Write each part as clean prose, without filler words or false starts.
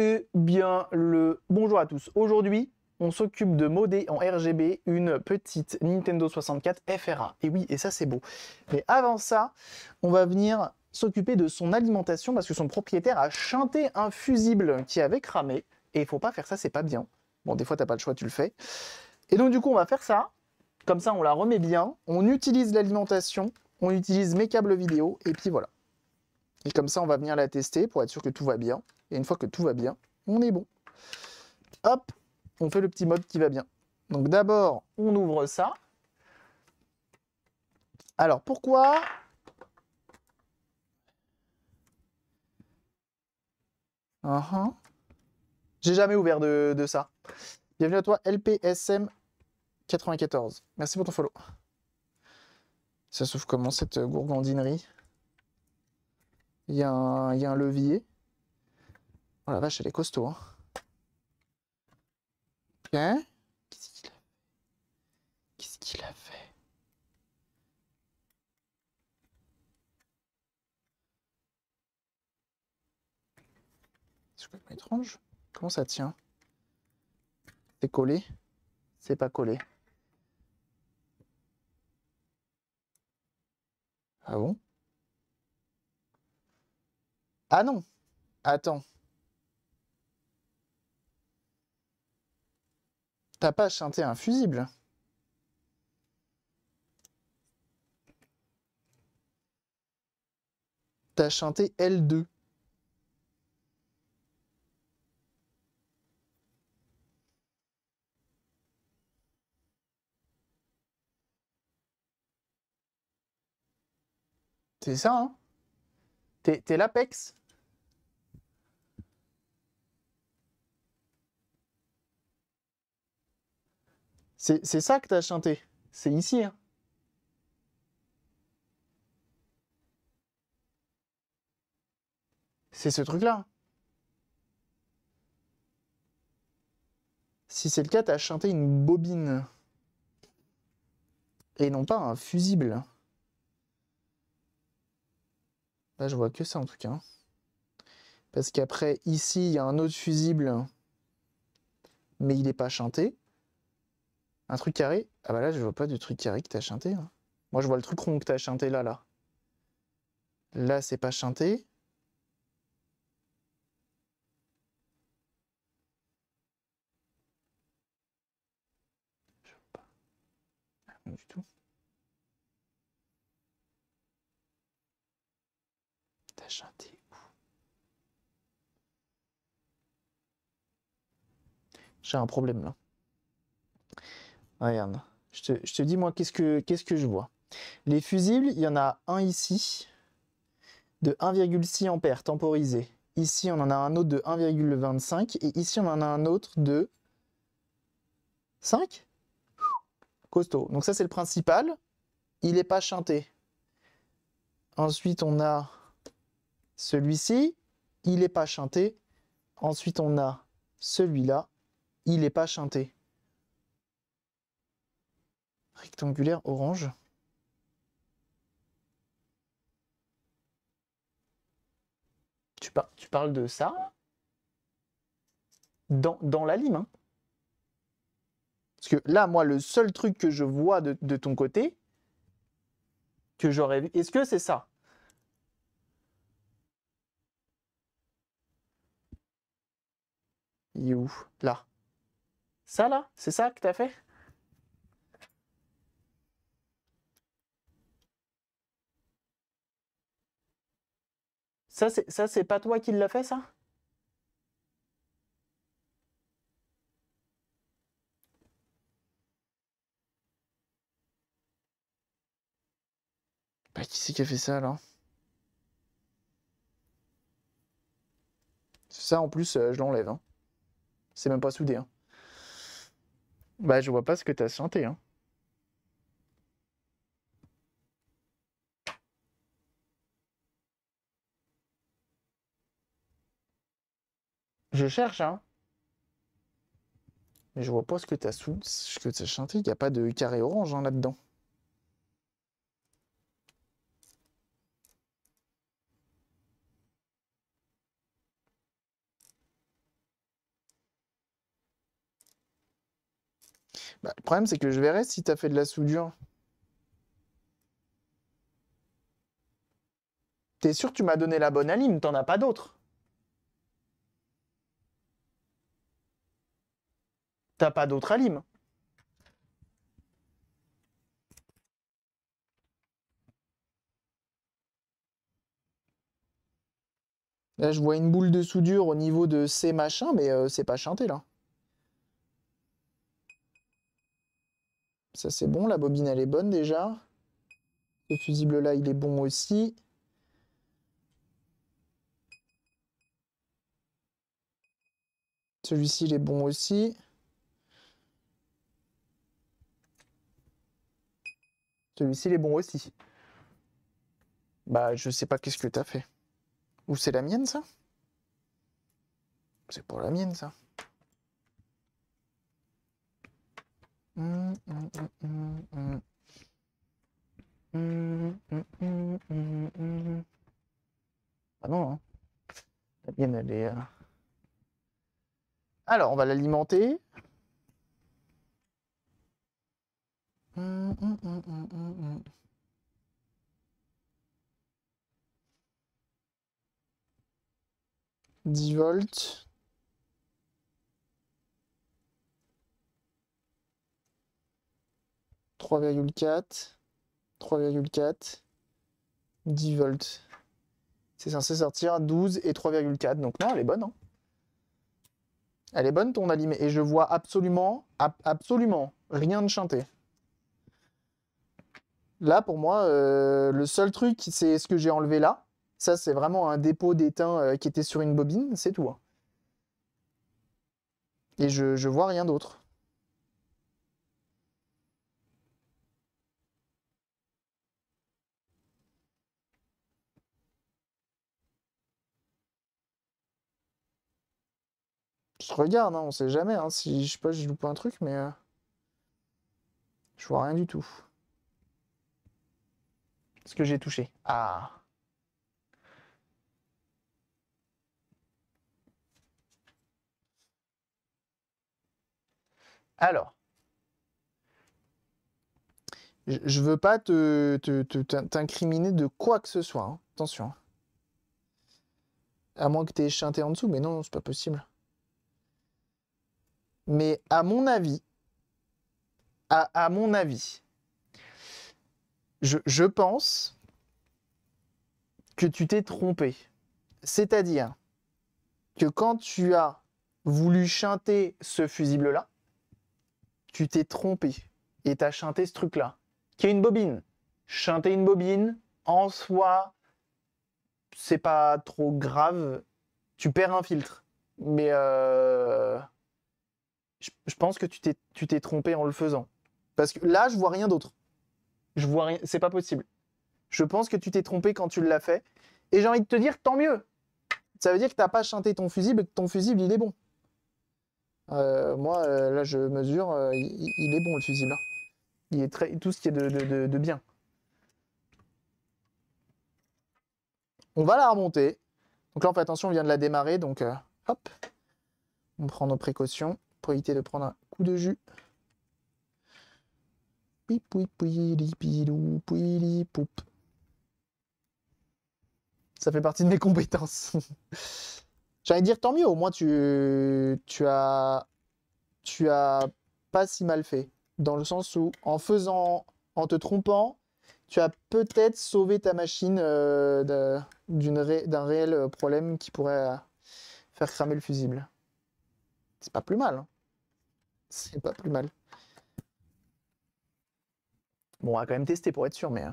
Eh bien, le bonjour à tous. Aujourd'hui, on s'occupe de modder en RGB une petite Nintendo 64 FRA. Et oui, et ça c'est beau. Mais avant ça, on va venir s'occuper de son alimentation parce que son propriétaire a chanté un fusible qui avait cramé. Et il faut pas faire ça, c'est pas bien. Bon, des fois t'as pas le choix, tu le fais. Et donc du coup, on va faire ça. Comme ça, on la remet bien. On utilise l'alimentation, on utilise mes câbles vidéo, et puis voilà. Et comme ça, on va venir la tester pour être sûr que tout va bien. Et une fois que tout va bien, on est bon. Hop, on fait le petit mode qui va bien. Donc d'abord, on ouvre ça. Alors pourquoi J'ai jamais ouvert de ça. Bienvenue à toi, LPSM94. Merci pour ton follow. Ça s'ouvre comment cette gourgandinerie? Il y a un levier. Oh la vache, elle est costaud. Hein. Ok. Qu'est-ce qu'il a fait? C'est complètement étrange. Comment ça tient? C'est collé? C'est pas collé. Ah bon? Ah non! Attends. T'as pas chanté un fusible? T'as chanté L2. C'est ça, hein? T'es l'Apex? C'est ça que t'as chanté. C'est ici, hein? C'est ce truc-là. Si c'est le cas, t'as chanté une bobine. Et non pas un fusible. Là, je vois que ça, en tout cas. Hein. Parce qu'après, ici, il y a un autre fusible. Mais il n'est pas chanté. Un truc carré. Ah bah là, je vois pas de truc carré que t'as chanté. Hein. Moi, je vois le truc rond que t'as chanté là, là. Là, c'est pas chanté. Je vois pas. Rien du tout. T'as chanté où? J'ai un problème là. Regarde. Je te dis, moi, qu'est-ce que je vois? Les fusibles, il y en a un ici de 1,6 ampères temporisé. Ici, on en a un autre de 1,25 et ici, on en a un autre de 5. Costaud. Donc ça, c'est le principal. Il n'est pas chanté. Ensuite, on a celui-ci. Il n'est pas chanté. Ensuite, on a celui-là. Il n'est pas chanté. Rectangulaire orange. Tu parles de ça dans la lime. Hein. Parce que là, moi, le seul truc que je vois de ton côté, que j'aurais vu, est-ce que c'est ça? Il est où? Là. Ça, là? C'est ça que t'as fait? Ça, c'est pas toi qui l'as fait, ça? Bah, qui c'est qui a fait ça, là? Ça, en plus, je l'enlève. Hein. C'est même pas soudé. Hein. Bah, je vois pas ce que t'as chanté. Hein. Je cherche, hein. Mais je vois pas ce que t'as chanté. Il n'y a pas de carré orange hein, là-dedans. Bah, le problème, c'est que je verrai si tu as fait de la soudure. T'es sûr que tu m'as donné la bonne alim, t'en as pas d'autre. T'as pas d'autre alim. Là, je vois une boule de soudure au niveau de ces machins, mais c'est pas chanté, là. Ça, c'est bon. La bobine, elle est bonne, déjà. Ce fusible-là, il est bon aussi. Celui-ci, il est bon aussi. Celui-ci, il est bon aussi. Bah, je sais pas qu'est-ce que t'as fait. Ou c'est la mienne, ça? C'est pour la mienne, ça. Ah non, hein. La mienne, elle est... Alors, on va l'alimenter. 10 volts. 3,4. 3,4. 10 volts. C'est censé sortir 12 et 3,4. Donc non, elle est bonne. Hein. Elle est bonne ton allumé. Et je vois absolument rien de chanté. Là, pour moi, le seul truc, c'est ce que j'ai enlevé là. Ça, c'est vraiment un dépôt d'étain qui était sur une bobine. C'est tout. Hein. Et je vois rien d'autre. Je regarde, hein, on sait jamais. Hein, si je sais pas, j'ai loupé un truc, mais je vois rien du tout. Ce que j'ai touché. Ah. Alors. Je veux pas t'incriminer de quoi que ce soit. Hein. Attention. À moins que tu aies chanté en dessous, mais non, c'est pas possible. Mais à mon avis, à mon avis, je pense que tu t'es trompé. C'est-à-dire que quand tu as voulu chanter ce fusible-là, tu t'es trompé et t'as chanté ce truc-là, qui est une bobine. Chanter une bobine, en soi, c'est pas trop grave. Tu perds un filtre. Mais je pense que tu t'es trompé en le faisant. Parce que là, je vois rien d'autre. Je vois rien. C'est pas possible. Je pense que tu t'es trompé quand tu l'as fait. Et j'ai envie de te dire, tant mieux. Ça veut dire que t'as pas chanté ton fusible et que ton fusible, il est bon. Moi, là, je mesure, il est bon le fusible. Hein. Il est très, tout ce qui est de bien. On va la remonter. Donc là, on fait attention, on vient de la démarrer. Donc, hop. On prend nos précautions pour éviter de prendre un coup de jus. Ça fait partie de mes compétences. J'allais dire tant mieux, au moins tu as pas si mal fait. Dans le sens où en te trompant, tu as peut-être sauvé ta machine d'un réel problème qui pourrait faire cramer le fusible. C'est pas plus mal. Hein. C'est pas plus mal. Bon, on va quand même tester pour être sûr, mais...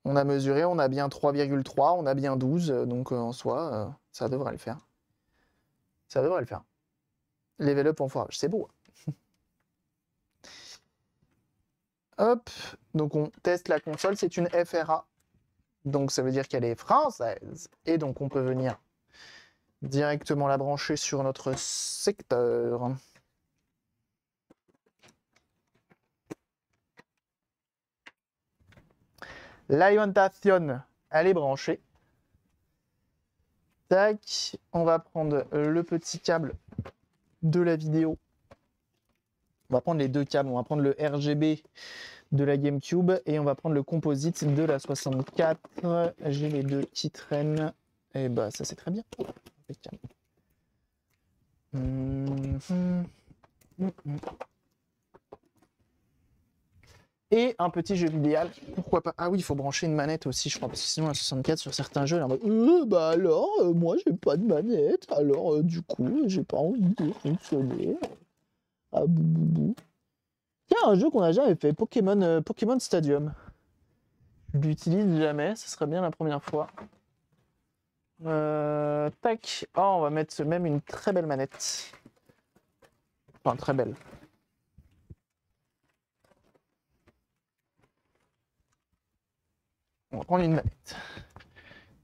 On a mesuré, on a bien 3,3, on a bien 12, donc en soi, ça devrait le faire. Ça devrait le faire. Level up en forage, c'est beau. Hop, donc on teste la console, c'est une FRA. Donc ça veut dire qu'elle est française. Et donc on peut venir directement la brancher sur notre secteur. L'alimentation, elle est branchée. Tac, on va prendre le petit câble de la vidéo. On va prendre les deux câbles, on va prendre le RGB de la GameCube et on va prendre le composite de la 64. J'ai les deux qui traînent. Et bah ça c'est très bien. Impeccable. Et un petit jeu vidéo. Pourquoi pas? Ah oui, il faut brancher une manette aussi, je crois, parce que sinon la 64 sur certains jeux, elle est en mode bah alors, moi j'ai pas de manette, alors du coup, j'ai pas envie de fonctionner. Ah bou bou bou. Tiens, un jeu qu'on a jamais fait, Pokémon, Pokémon Stadium. Je l'utilise jamais, ce serait bien la première fois. Tac. Oh, on va mettre même une très belle manette. Enfin, très belle. On va prendre une manette.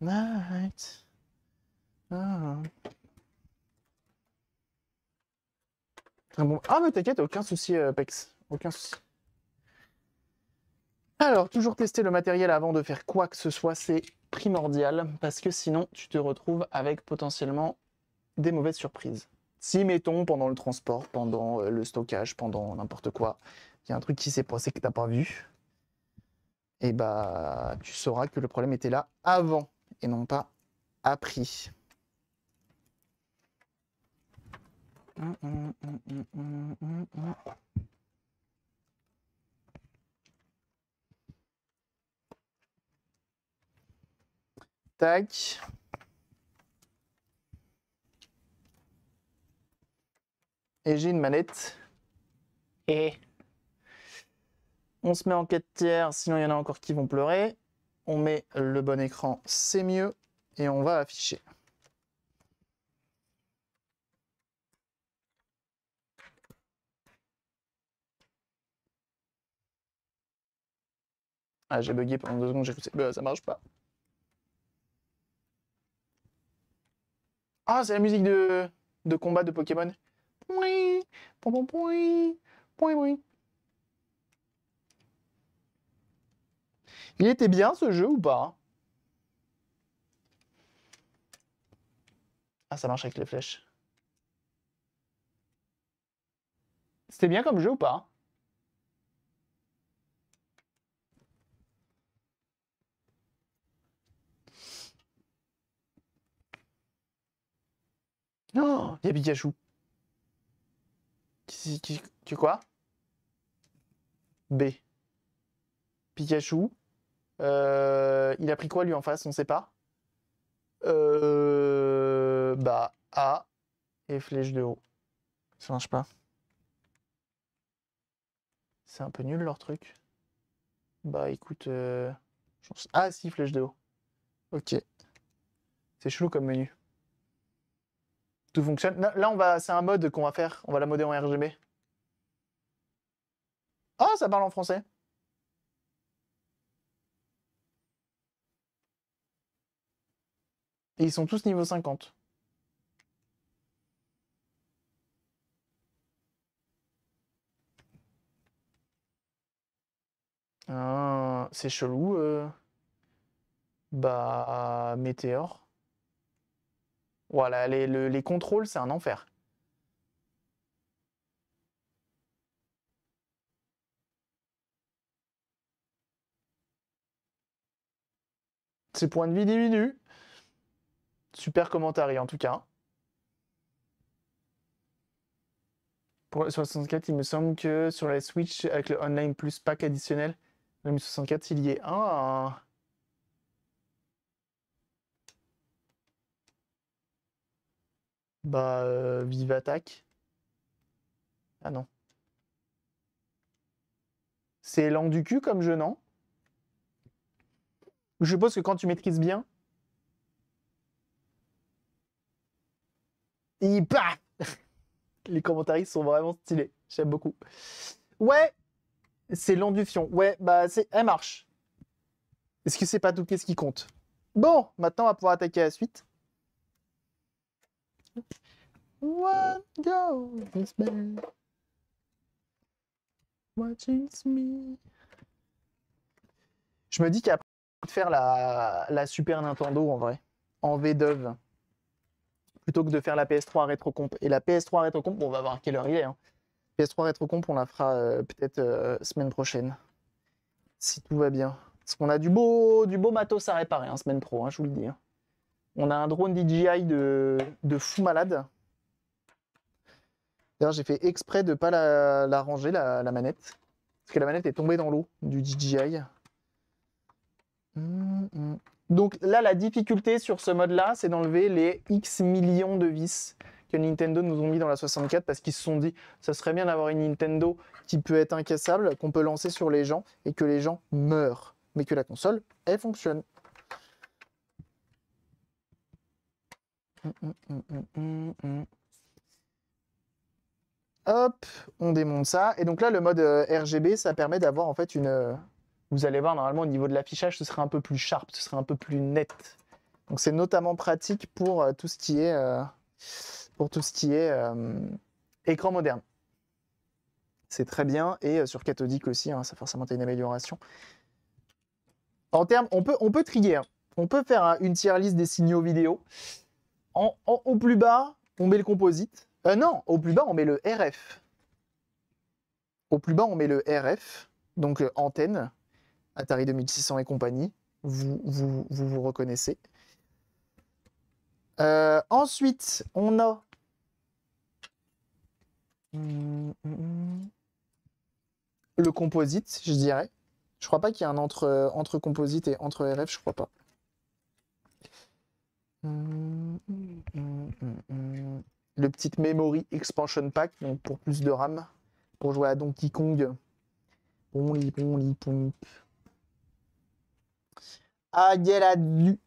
Night. Ah. Très bon. Ah, mais t'inquiète, aucun souci, Pex. Aucun souci. Alors, toujours tester le matériel avant de faire quoi que ce soit, c'est primordial, parce que sinon, tu te retrouves avec potentiellement des mauvaises surprises. Si, mettons, pendant le transport, pendant le stockage, pendant n'importe quoi, il y a un truc qui s'est passé que t'as pas vu, et bah, tu sauras que le problème était là avant, et non pas après. Tac. Et j'ai une manette. Et on se met en 4 tiers, sinon il y en a encore qui vont pleurer. On met le bon écran, c'est mieux. Et on va afficher. Ah, j'ai bugué pendant 2 secondes, j'ai cru que ça marche pas. Ah, c'est la musique de combat de Pokémon. Oui, point, point, point, point. Il était bien ce jeu ou pas? Ah, ça marche avec les flèches. C'était bien comme jeu ou pas? Oh, il y a Pikachu. Quoi? B. Pikachu. Il a pris quoi lui en face? On sait pas. Bah A et flèche de haut. Ça marche pas. C'est un peu nul leur truc. Bah écoute, ah si, flèche de haut. Ok. C'est chelou comme menu. Tout fonctionne. Là, c'est un mode qu'on va faire. On va la modder en RGB. Ah, ça parle en français. Et ils sont tous niveau 50. Ah, c'est chelou. Bah, Météore. Voilà, les contrôles, c'est un enfer. Ses points de vie diminuent. Super commentaire en tout cas. Pour le 64, il me semble que sur la Switch, avec le online plus pack additionnel, le 64, il y est un. Bah, Vive Attaque. Ah non. C'est lent du cul comme jeu, non? Je suppose que quand tu maîtrises bien, paf. Les commentaires sont vraiment stylés. J'aime beaucoup. Ouais, c'est lent du fion. Ouais, bah, elle marche. Est-ce que c'est pas tout qu'est-ce qui compte? Bon, maintenant, on va pouvoir attaquer la suite. What goes bad? Watching me. Je me dis qu'après, de faire la Super Nintendo en vrai, en V-Dove. plutôt que de faire la PS3 rétrocomp. Et la PS3 rétrocomp, bon, on va voir quelle heure il est. Hein. PS3 rétrocomp, on la fera peut-être semaine prochaine, si tout va bien. Parce qu'on a du beau matos à réparer, hein, semaine pro, hein, je vous le dis. Hein. On a un drone DJI de fou malade. D'ailleurs, j'ai fait exprès de ne pas la ranger, la manette. Parce que la manette est tombée dans l'eau du DJI. Donc là, la difficulté sur ce mode-là, c'est d'enlever les X millions de vis que Nintendo nous ont mis dans la 64 parce qu'ils se sont dit ça serait bien d'avoir une Nintendo qui peut être incassable, qu'on peut lancer sur les gens et que les gens meurent. Mais que la console, elle fonctionne. Hop, on démonte ça. Et donc là, le mode RGB, ça permet d'avoir en fait une... Vous allez voir, normalement, au niveau de l'affichage, ce serait un peu plus sharp, ce serait un peu plus net. Donc c'est notamment pratique pour tout ce qui est, écran moderne. C'est très bien. Et sur cathodique aussi, hein, ça forcément a une amélioration. En termes, on peut trier. Hein. On peut faire une tier list des signaux vidéo. Au plus bas, on met le composite. Non, au plus bas, on met le RF. Au plus bas, on met le RF, donc antenne, Atari 2600 et compagnie. Vous reconnaissez. Ensuite, on a... le composite, je dirais. Je crois pas qu'il y ait un entre composite et entre RF, je crois pas. Le petit Memory Expansion Pack, donc pour plus de RAM, pour jouer à Donkey Kong. Ah, du.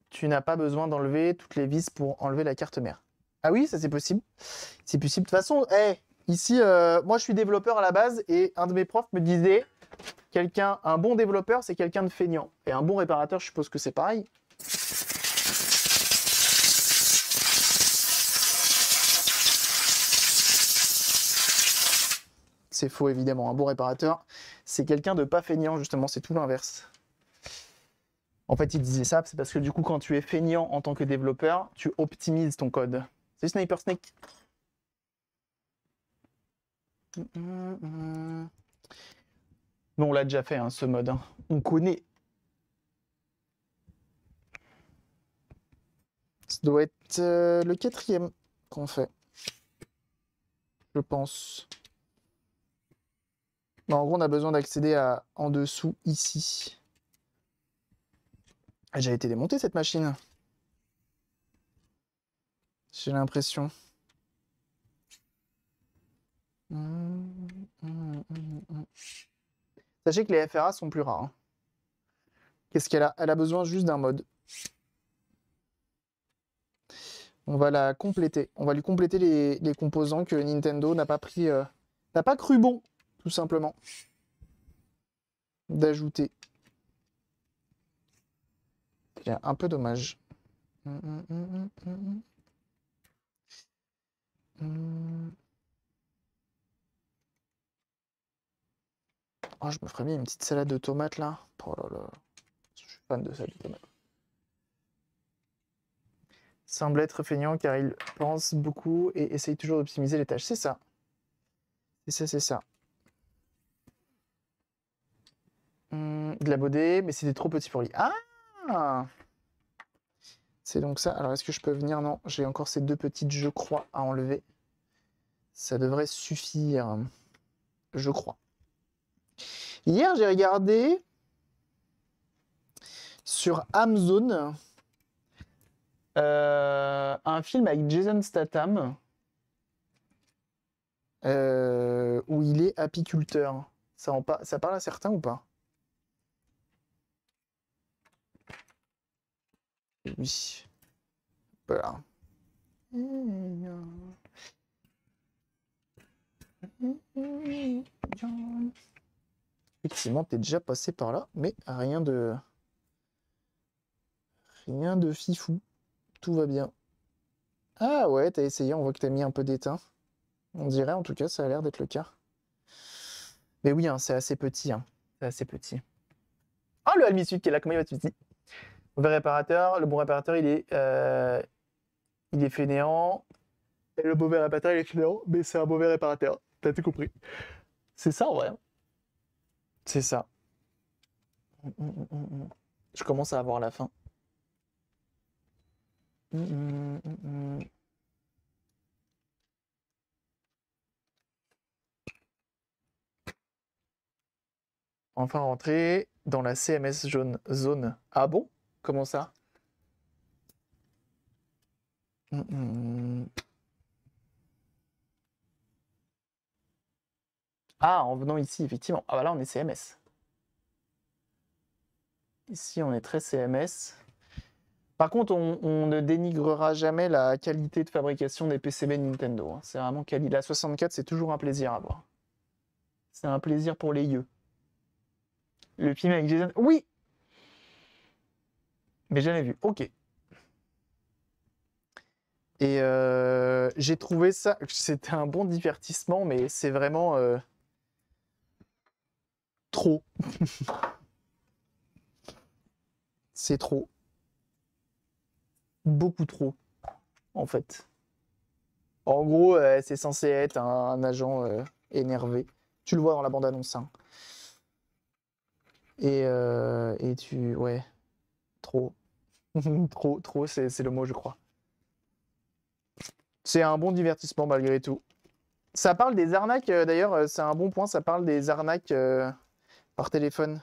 Tu n'as pas besoin d'enlever toutes les vis pour enlever la carte mère. Ah oui, ça c'est possible. C'est possible. De toute façon, ici, moi je suis développeur à la base et un de mes profs me disait un bon développeur, c'est quelqu'un de feignant. Et un bon réparateur, je suppose que c'est pareil. C'est faux, évidemment. Un bon réparateur, c'est quelqu'un de pas feignant, justement. C'est tout l'inverse. En fait, il disait ça, c'est parce que du coup, quand tu es feignant en tant que développeur, tu optimises ton code. C'est Sniper Snake. Mais on l'a déjà fait, hein, ce mode. Hein. On connaît. Ça doit être le 4e qu'on fait. Je pense. Bon, en gros, on a besoin d'accéder à en dessous, ici. Elle a déjà été démontée, cette machine. J'ai l'impression. Sachez que les FRA sont plus rares. Hein. Qu'est-ce qu'elle a? Elle a besoin juste d'un mode. On va la compléter. On va lui compléter les composants que Nintendo n'a pas pris, n'a pas cru bon, tout simplement, d'ajouter. C'est un peu dommage. Oh, je me ferais bien une petite salade de tomates là. Oh là là. Je suis fan de salade de tomates. Semble être feignant car il pense beaucoup et essaye toujours d'optimiser les tâches. C'est ça. C'est ça. De la bodée, mais c'était trop petit pour lui. Ah! C'est donc ça. Alors, est-ce que je peux venir? Non, j'ai encore ces deux petites, je crois, à enlever. Ça devrait suffire. Je crois. Hier, j'ai regardé sur Amazon un film avec Jason Statham où il est apiculteur. Ça parle à certains ou pas? Oui. Voilà. Effectivement, t'es déjà passé par là, mais rien de fifou. Tout va bien. Ah ouais, t'as essayé, on voit que t'as mis un peu d'étain. On dirait, en tout cas, ça a l'air d'être le cas. Mais oui, hein, c'est assez petit. Hein. C'est assez petit. Ah, le Almi Sud qui est là, comment il va, tu dis? Mauvais réparateur, le bon réparateur, il est fainéant. Et le mauvais réparateur, il est fainéant, mais c'est un mauvais réparateur. T'as tout compris. C'est ça, en vrai. C'est ça. Je commence à avoir la faim. Enfin rentrer dans la CMS jaune zone. Ah bon? Comment ça? Ah, en venant ici, effectivement. Ah bah là, on est CMS. Ici, on est très CMS. Par contre, on ne dénigrera jamais la qualité de fabrication des PCB Nintendo, hein. C'est vraiment quali. La 64, c'est toujours un plaisir à voir. C'est un plaisir pour les yeux. Le film avec Jason. Oui! Mais jamais vu. Ok. Et j'ai trouvé ça. C'était un bon divertissement, mais c'est vraiment trop. C'est trop. Beaucoup trop, en fait. En gros, c'est censé être un agent énervé. Tu le vois dans la bande-annonce, hein. Et tu. Ouais, trop. Trop, c'est le mot, je crois. C'est un bon divertissement malgré tout. Ça parle des arnaques, d'ailleurs, c'est un bon point, ça parle des arnaques par téléphone.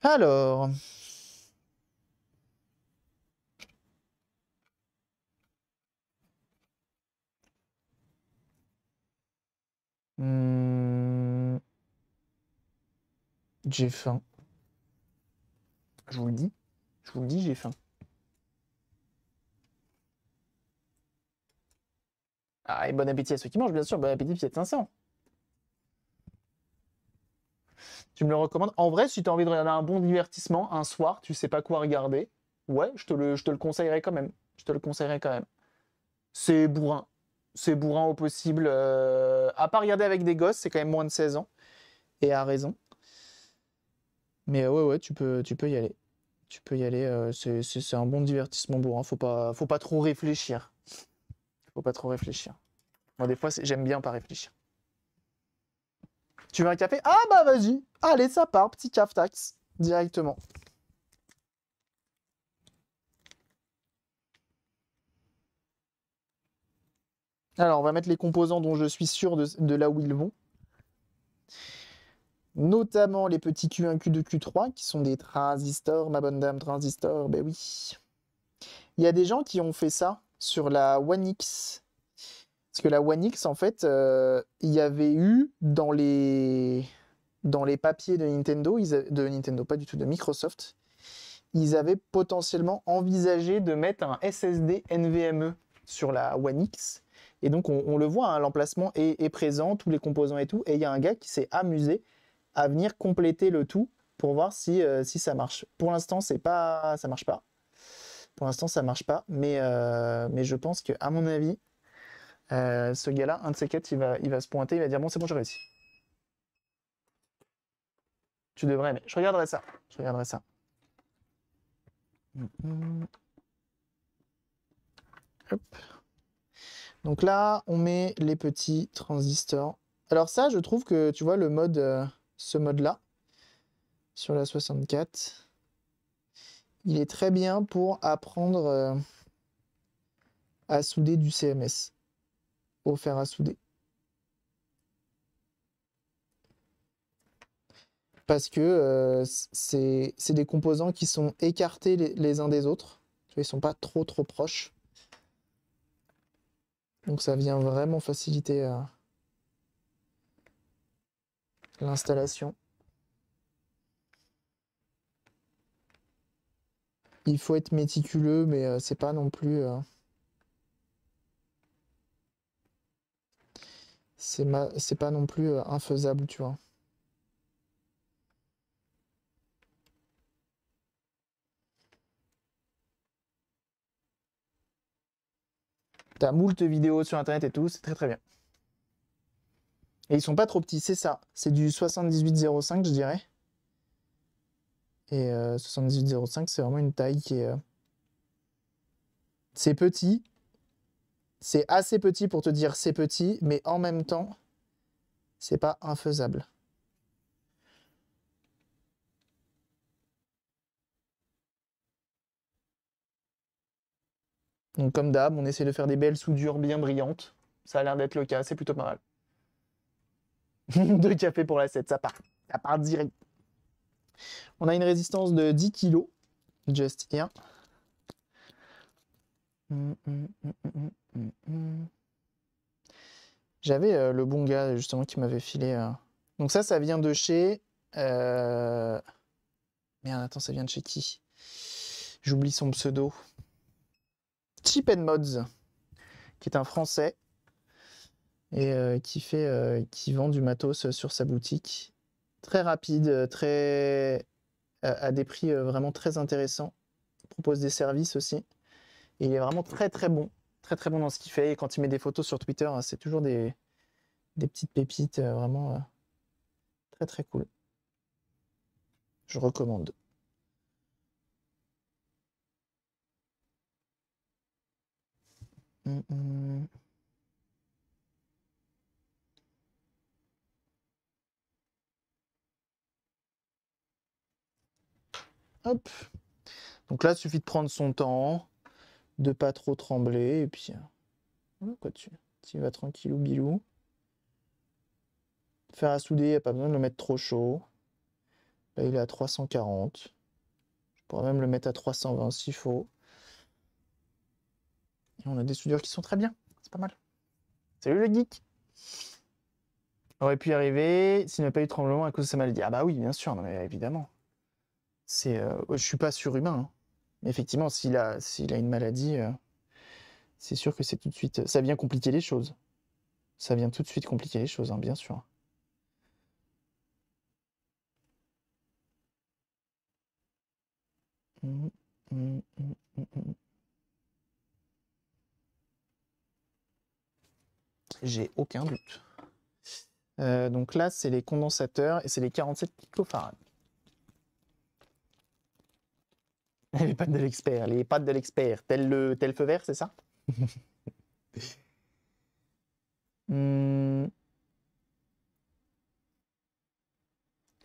Alors. J'ai faim. Je vous le dis. Je vous le dis, j'ai faim. Ah, et bon appétit à ceux qui mangent, bien sûr. Bon appétit, Fiat 500. Tu me le recommandes? En vrai, si tu as envie de regarder un bon divertissement, un soir, tu sais pas quoi regarder, ouais, je te le conseillerais quand même. Je te le conseillerais quand même. C'est bourrin. C'est bourrin au possible. À pas regarder avec des gosses, c'est quand même moins de 16 ans. Et à raison. Mais ouais, tu peux y aller. Tu peux y aller. C'est un bon divertissement bourrin. Faut pas trop réfléchir. Faut pas trop réfléchir. Moi, des fois, j'aime bien pas réfléchir. Tu veux un café? Ah bah vas-y. Allez, ça part. Petit caf tax. Directement. Alors, on va mettre les composants dont je suis sûr de là où ils vont. Notamment les petits Q1, Q2, Q3, qui sont des transistors, ma bonne dame, transistors, ben oui. Il y a des gens qui ont fait ça sur la One X. Parce que la One X, en fait, il y avait eu dans les papiers de Nintendo, de Nintendo, pas du tout, de Microsoft, ils avaient potentiellement envisagé de mettre un SSD NVMe sur la One X. Et donc, on le voit, hein, l'emplacement est présent, tous les composants et tout. Et il y a un gars qui s'est amusé à venir compléter le tout pour voir si ça marche. Pour l'instant, ça marche pas. Pour l'instant, ça marche pas. Mais je pense qu'à mon avis, ce gars-là, un de ces quatre, il va se pointer, il va dire bon, c'est bon, j'ai réussi. Tu devrais, mais je regarderai ça. Je regarderai ça. Hop. Donc là, on met les petits transistors. Alors ça, je trouve que, tu vois, ce mode-là, sur la 64, il est très bien pour apprendre à souder du CMS, au fer à souder. Parce que c'est des composants qui sont écartés les uns des autres. Tu vois, ils sont pas trop proches. Donc ça vient vraiment faciliter l'installation. Il faut être méticuleux, mais c'est pas non plus... c'est pas non plus infaisable, tu vois. T'as moult vidéos sur internet et tout, c'est très très bien. Et ils sont pas trop petits, c'est ça. C'est du 78,05 je dirais. Et 78,05 c'est vraiment une taille qui est... C'est petit. C'est assez petit pour te dire c'est petit, mais en même temps, c'est pas infaisable. Donc comme d'hab, on essaie de faire des belles soudures bien brillantes. Ça a l'air d'être le cas, c'est plutôt pas mal. 2 cafés pour la 7, ça part direct. On a une résistance de 10 kg, just here. J'avais le bon gars justement qui m'avait filé. Donc ça vient de chez... Merde, attends, ça vient de chez qui? J'oublie son pseudo. Cheap and Mods, qui est un Français et qui vend du matos sur sa boutique. Très rapide, à des prix vraiment très intéressants. Il propose des services aussi. Et il est vraiment très très bon. Très très bon dans ce qu'il fait. Et quand il met des photos sur Twitter, c'est toujours des petites pépites vraiment très très cool. Je recommande. Hop. Donc là, il suffit de prendre son temps, de pas trop trembler, et puis voilà quoi, tu vas tranquillou bilou. Faire à souder, il n'y a pas besoin de le mettre trop chaud. Là, il est à 340. Je pourrais même le mettre à 320 s'il faut. Et on a des soudures qui sont très bien. C'est pas mal. Salut le geek! Aurait pu y arriver s'il n'y avait pas eu de tremblement à cause de sa maladie. Ah bah oui, bien sûr, non, mais évidemment. Je suis pas surhumain. Hein. Mais effectivement, s'il a une maladie, c'est sûr que c'est tout de suite... Ça vient compliquer les choses. Ça vient tout de suite compliquer les choses, hein, bien sûr. J'ai aucun doute. Donc là, c'est les condensateurs et c'est les 47 picofarad. Les pattes de l'expert, les pattes de l'expert. Tel feu vert, c'est ça?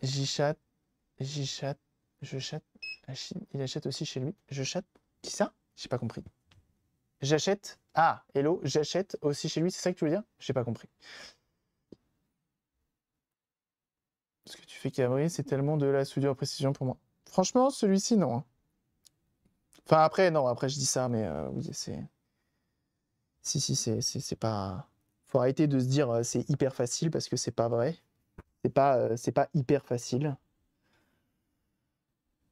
J'y chatte, je chatte. Il achète aussi chez lui. Je chatte. Qui ça? J'ai pas compris. J'achète. Ah, hello, j'achète aussi chez lui, c'est ça que tu veux dire? J'ai pas compris. Ce que tu fais cabrer, c'est tellement de la soudure précision pour moi. Franchement, celui-ci, non. Hein. Enfin, après, non, après, je dis ça, mais oui, c'est. Si, c'est pas. Faut arrêter de se dire c'est hyper facile parce que c'est pas vrai. C'est pas hyper facile.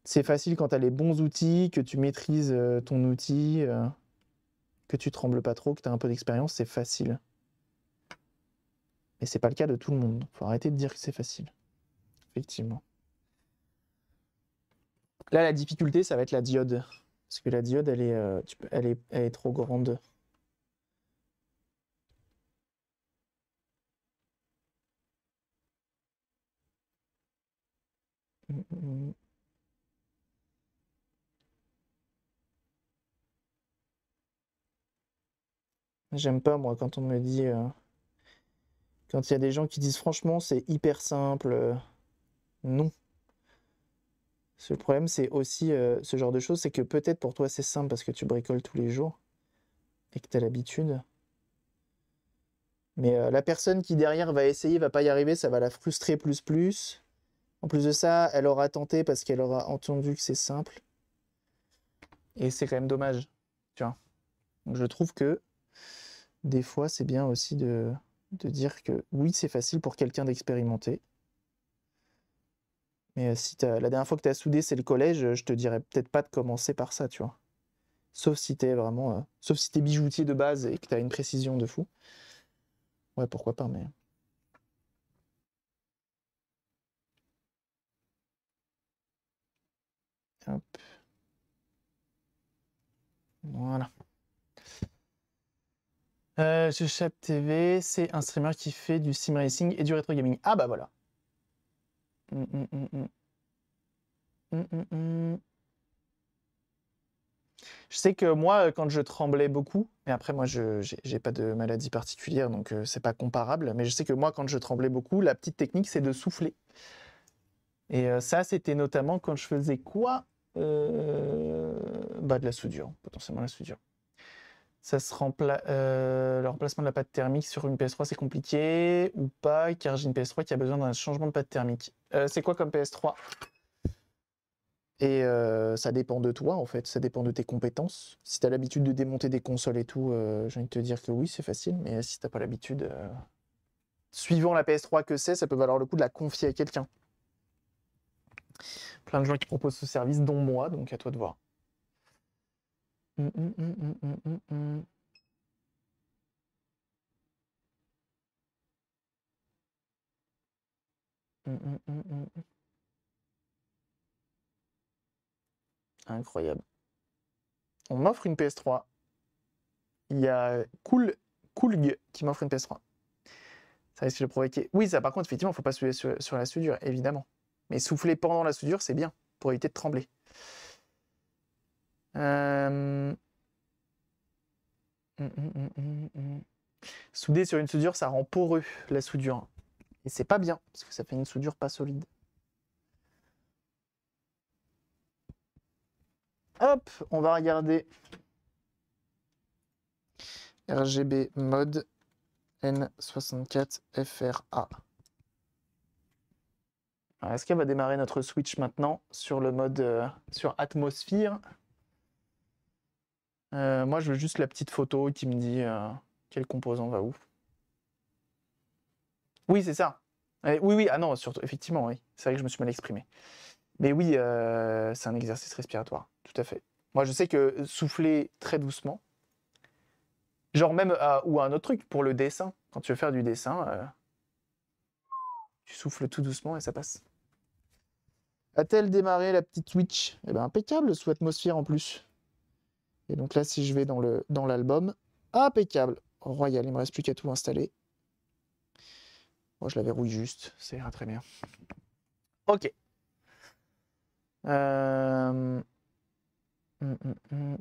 C'est facile quand tu as les bons outils, que tu maîtrises ton outil, que tu trembles pas trop, que tu as un peu d'expérience, c'est facile. Mais c'est pas le cas de tout le monde. Faut arrêter de dire que c'est facile. Effectivement. Là, la difficulté, ça va être la diode. Parce que la diode, elle est trop grande. J'aime pas, moi, quand on me dit... quand il y a des gens qui disent, franchement, c'est hyper simple. Non. Le problème, c'est aussi ce genre de choses, c'est que peut-être pour toi, c'est simple parce que tu bricoles tous les jours et que tu as l'habitude. Mais la personne qui derrière va essayer, va pas y arriver, ça va la frustrer plus. En plus de ça, elle aura tenté parce qu'elle aura entendu que c'est simple. Et c'est quand même dommage. Tu vois. Donc je trouve que des fois, c'est bien aussi de dire que oui, c'est facile pour quelqu'un d'expérimenter. Mais si la dernière fois que tu as soudé, c'est le collège, je te dirais peut-être pas de commencer par ça, tu vois. Sauf si t'es vraiment. Sauf si t'es bijoutier de base et que t'as une précision de fou. Ouais, pourquoi pas, mais. Hop. Voilà. Chap TV, c'est un streamer qui fait du sim racing et du rétro gaming. Ah bah voilà. Hum, hum, hum, hum. Hum, hum, hum. Je sais que moi, quand je tremblais beaucoup, mais après moi, j'ai pas de maladie particulière, donc c'est pas comparable. Mais je sais que moi, quand je tremblais beaucoup, la petite technique, c'est de souffler. Et ça, c'était notamment quand je faisais quoi? Bah, de la soudure, potentiellement la soudure. Ça se le remplacement de la pâte thermique sur une PS3, c'est compliqué ou pas, car j'ai une PS3 qui a besoin d'un changement de pâte thermique. C'est quoi comme PS3? Et ça dépend de toi, en fait, ça dépend de tes compétences. Si tu as l'habitude de démonter des consoles et tout, j'ai envie de te dire que oui, c'est facile, mais si t'as pas l'habitude, suivant la PS3 que c'est, ça peut valoir le coup de la confier à quelqu'un. Plein de gens qui proposent ce service, dont moi, donc à toi de voir. Hum, hum, hum, hum, hum, hum, hum. Hum, hum, hum, hum, hum. Incroyable. On m'offre une PS3. Il y a Coolg qui m'offre une PS3. Ça risque de provoquer. Oui, ça par contre, effectivement, il ne faut pas souffler sur la soudure, évidemment. Mais souffler pendant la soudure, c'est bien, pour éviter de trembler. Souder sur une soudure, ça rend poreux la soudure. Et c'est pas bien, parce que ça fait une soudure pas solide. Hop, on va regarder RGB mode N64 FRA. Est-ce qu'elle va démarrer notre switch maintenant sur le mode sur atmosphère? Moi, je veux juste la petite photo qui me dit quel composant va où. Oui, c'est ça. Oui, oui, ah non, surtout, effectivement, oui. C'est vrai que je me suis mal exprimé. Mais oui, c'est un exercice respiratoire, tout à fait. Moi, je sais que souffler très doucement, genre même, ou un autre truc, pour le dessin, quand tu veux faire du dessin, tu souffles tout doucement et ça passe. A-t-elle démarré la petite Switch? Eh ben impeccable, sous atmosphère en plus. Et donc là, si je vais dans l'album, impeccable, royal, il me reste plus qu'à tout installer. Moi, je la verrouille juste, ça ira très bien. Ok.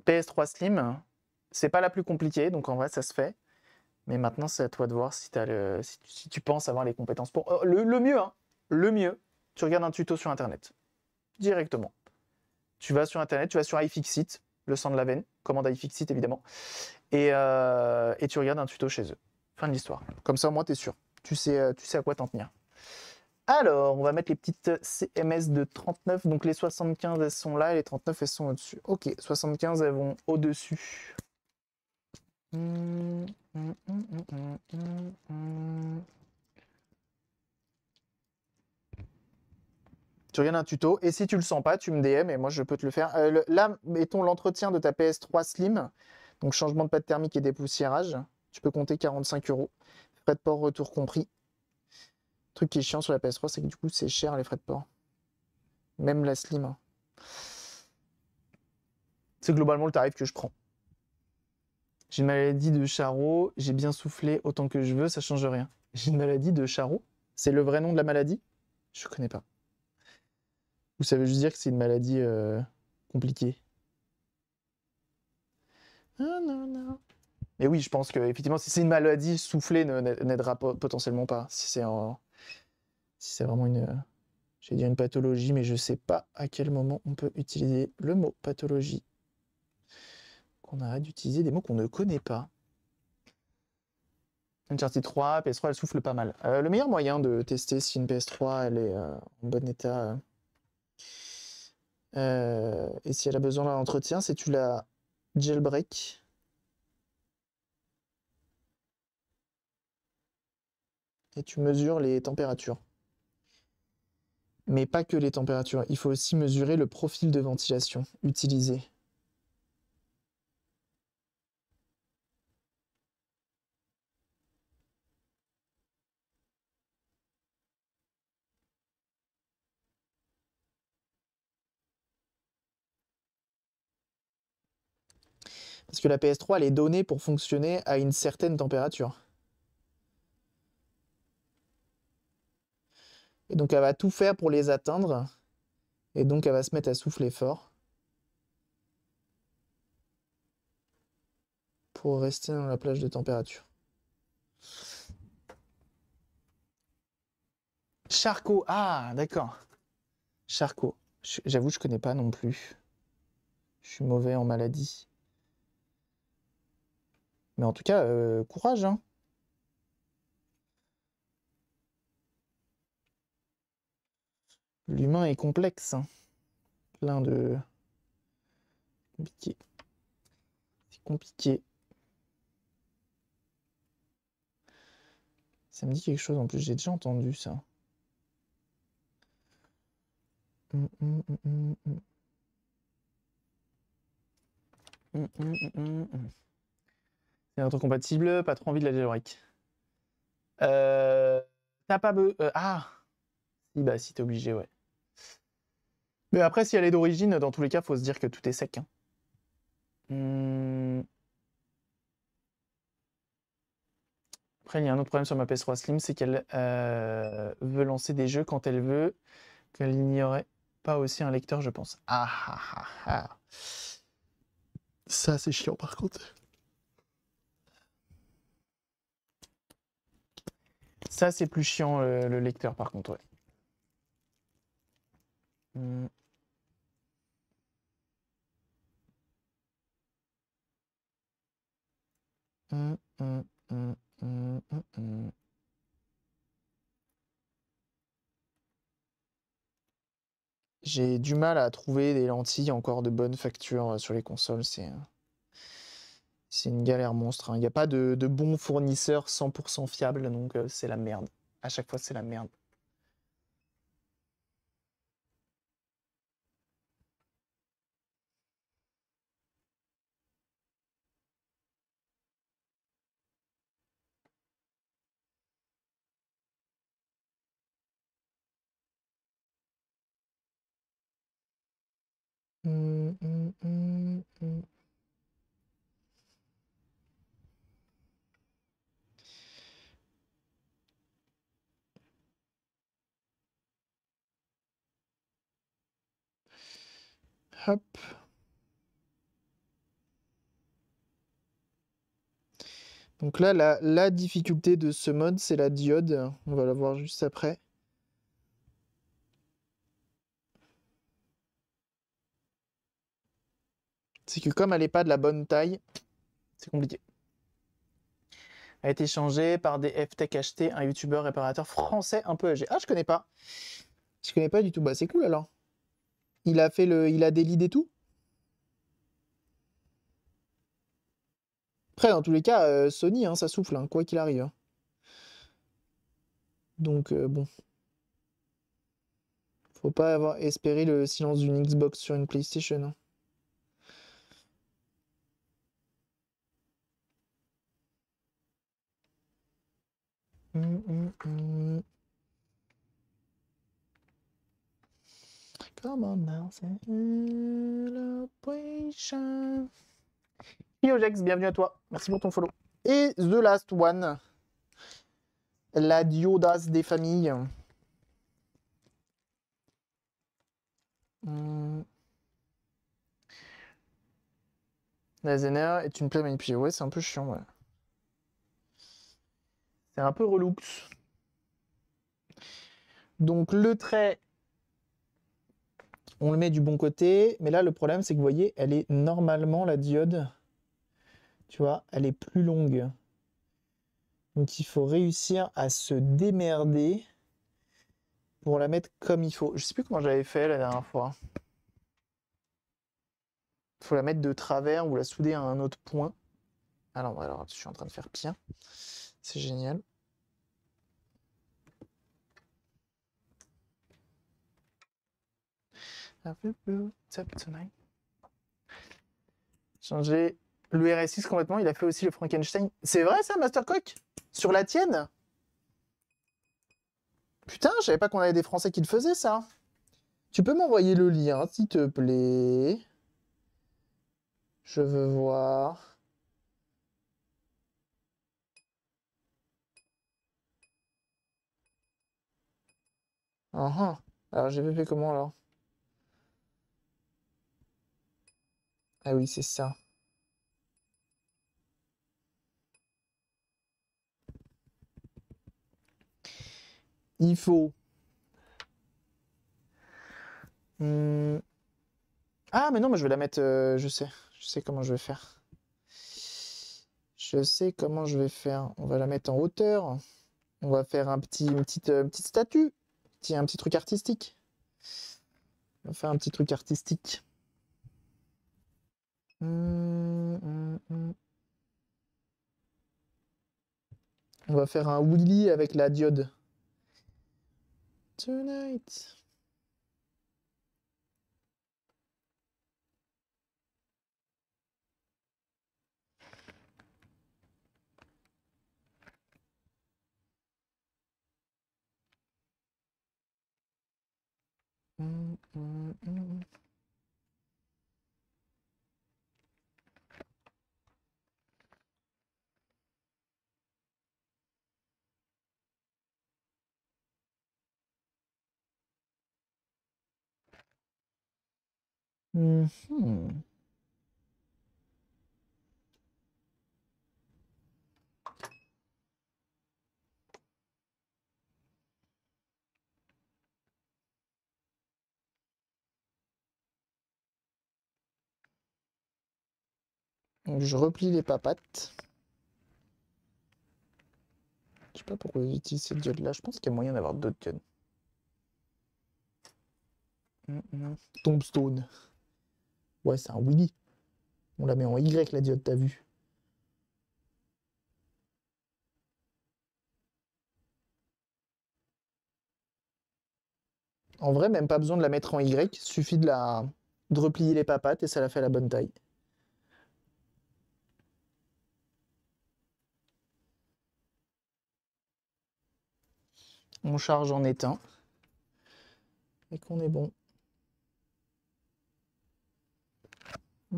PS3 Slim, c'est pas la plus compliquée, donc en vrai, ça se fait. Mais maintenant, c'est à toi de voir si, si tu penses avoir les compétences pour. Le mieux, hein, le mieux, tu regardes un tuto sur Internet, directement. Tu vas sur Internet, tu vas sur iFixit, le sang de la veine, commande iFixit évidemment, et tu regardes un tuto chez eux. Fin de l'histoire. Comme ça, au moins, tu es sûr. Tu sais à quoi t'en tenir. Alors, on va mettre les petites CMS de 39. Donc, les 75, elles sont là et les 39, elles sont au-dessus. Ok, 75, elles vont au-dessus. Tu regardes un tuto et si tu le sens pas, tu me DM et moi je peux te le faire. Là, mettons l'entretien de ta PS3 Slim, donc changement de pâte thermique et dépoussiérage. Tu peux compter 45 €. Frais de port retour compris. Le truc qui est chiant sur la PS3, c'est que du coup c'est cher les frais de port. Même la Slim. C'est globalement le tarif que je prends. J'ai une maladie de Charot, j'ai bien soufflé autant que je veux, ça change rien. J'ai une maladie de Charot? C'est le vrai nom de la maladie? Je connais pas. Ou ça veut juste dire que c'est une maladie compliquée? Ah non, non. Mais oui, je pense que effectivement, si c'est une maladie, souffler n'aidera potentiellement pas. Si c'est vraiment j'ai dit une pathologie, mais je sais pas à quel moment on peut utiliser le mot pathologie. Qu'on arrête d'utiliser des mots qu'on ne connaît pas. Uncharted 3, PS3, elle souffle pas mal. Le meilleur moyen de tester si une PS3 elle est en bon état et si elle a besoin d'un entretien, c'est tu la jailbreak. Et tu mesures les températures. Mais pas que les températures, il faut aussi mesurer le profil de ventilation utilisé. Parce que la PS3, elle est donnée pour fonctionner à une certaine température. Et donc, elle va tout faire pour les atteindre. Et donc, elle va se mettre à souffler fort. Pour rester dans la plage de température. Charcot. Ah, d'accord. Charcot. J'avoue, je connais pas non plus. Je suis mauvais en maladie. Mais en tout cas, courage, hein. L'humain est complexe, hein. Plein de... Compliqué. C'est compliqué. Ça me dit quelque chose, en plus, j'ai déjà entendu ça. C'est rétrocompatible, pas trop envie de la jailbreak. T'as pas ah si, bah si, t'es obligé, ouais. Mais après, si elle est d'origine, dans tous les cas, faut se dire que tout est sec, hein. Après, il y a un autre problème sur ma PS3 Slim, c'est qu'elle veut lancer des jeux quand elle veut, qu'elle n'y aurait pas aussi un lecteur, je pense. Ah ah ah ah. Ça, c'est chiant, par contre. Ça, c'est plus chiant, le lecteur, par contre, ouais. J'ai du mal à trouver des lentilles encore de bonne facture sur les consoles. C'est une galère monstre, hein. Il n'y a pas de bons fournisseurs 100% fiables, donc c'est la merde. À chaque fois, c'est la merde. Hop. Donc là, la difficulté de ce mode, c'est la diode. On va la voir juste après. C'est que comme elle n'est pas de la bonne taille, c'est compliqué. Elle a été changée par des F-Tech achetés, un youtubeur réparateur français un peu âgé. Ah, je connais pas. Je connais pas du tout. Bah, c'est cool alors. Il a des leads et tout. Après, dans tous les cas, Sony, hein, ça souffle, hein, quoi qu'il arrive, hein. Donc, bon. Faut pas avoir espéré le silence d'une Xbox sur une PlayStation, hein. Come on now, celebration. Iojex, bienvenue à toi. Merci pour ton follow. Et The Last One. La diodas des familles. La Zener est une plaie manipulée. Ouais, c'est un peu chiant, ouais. C'est un peu relou. Donc le trait, on le met du bon côté. Mais là, le problème, c'est que vous voyez, elle est normalement, la diode, tu vois, elle est plus longue. Donc il faut réussir à se démerder pour la mettre comme il faut. Je sais plus comment j'avais fait la dernière fois. Il faut la mettre de travers ou la souder à un autre point. Alors, je suis en train de faire pire. C'est génial. Changer le RSX complètement. Il a fait aussi le Frankenstein. C'est vrai ça, Mastercock? Sur la tienne? Putain, je savais pas qu'on avait des Français qui le faisaient, ça. Tu peux m'envoyer le lien, s'il te plaît? Je veux voir. Ah ah. Alors j'ai fait comment alors? Ah oui, c'est ça. Il faut. Hmm. Ah, mais non, mais je vais la mettre. Je sais. Je sais comment je vais faire. Je sais comment je vais faire. On va la mettre en hauteur. On va faire une petite statue. Un petit truc artistique. On va faire un petit truc artistique. On va faire un Willy avec la diode. Tonight. Hum, hum, hum. Mhm. Donc, je replie les papates. Je sais pas pourquoi j'utilise cette diode-là. Je pense qu'il y a moyen d'avoir d'autres diodes. Tombstone. Ouais, c'est un Willy. On la met en Y, la diode, t'as vu? En vrai, même pas besoin de la mettre en Y. Suffit de replier les papates et ça la fait la bonne taille. On charge en éteint. Et qu'on est bon. Il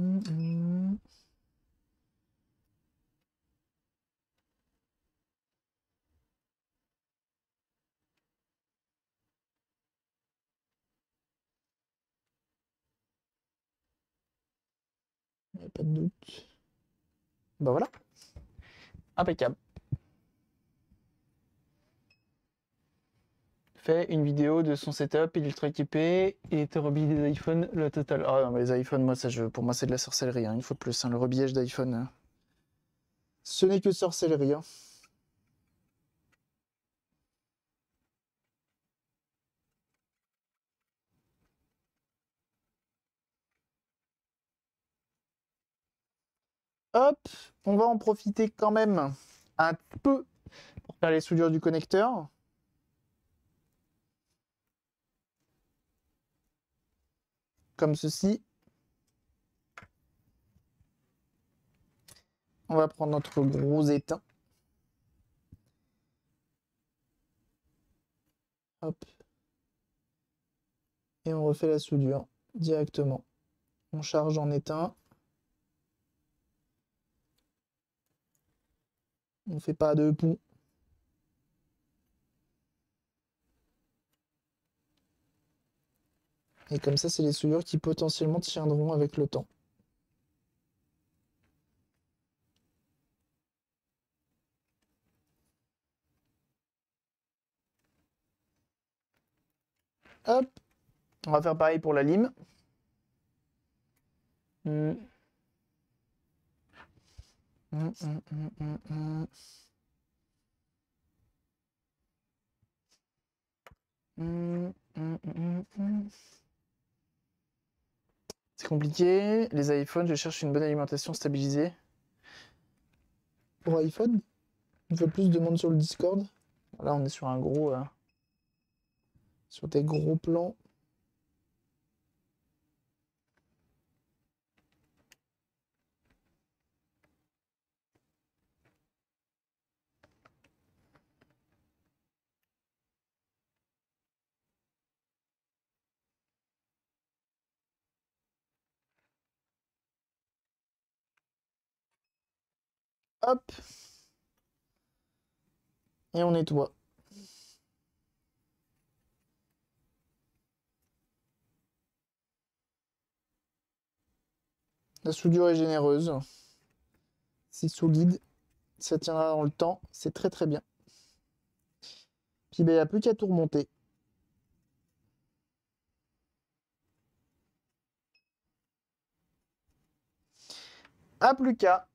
n'y a pas de doute. Bah voilà. Impeccable. Fait une vidéo de son setup, il est ultra équipé, et te rebille des iPhones, le total. Ah non, mais les iPhones, moi, pour moi, c'est de la sorcellerie, hein, une fois de plus. Hein, le rebillage d'iPhone, ce n'est que sorcellerie. Hein. Hop, on va en profiter quand même un peu pour faire les soudures du connecteur. Comme ceci. On va prendre notre gros étain. Hop. Et on refait la soudure directement. On charge en étain. On fait pas de pont. Et comme ça, c'est les soudures qui potentiellement tiendront avec le temps. Hop. On va faire pareil pour la lime. Hum. C'est compliqué. Les iPhones, je cherche une bonne alimentation stabilisée. Pour iPhone, une fois de plus, demande sur le Discord. Là, on est sur un gros. Sur des gros plans. Hop. Et on nettoie. La soudure est généreuse. C'est solide. Ça tiendra dans le temps. C'est très très bien. Puis ben, il n'y a plus qu'à tout remonter. Ah, plus qu'à.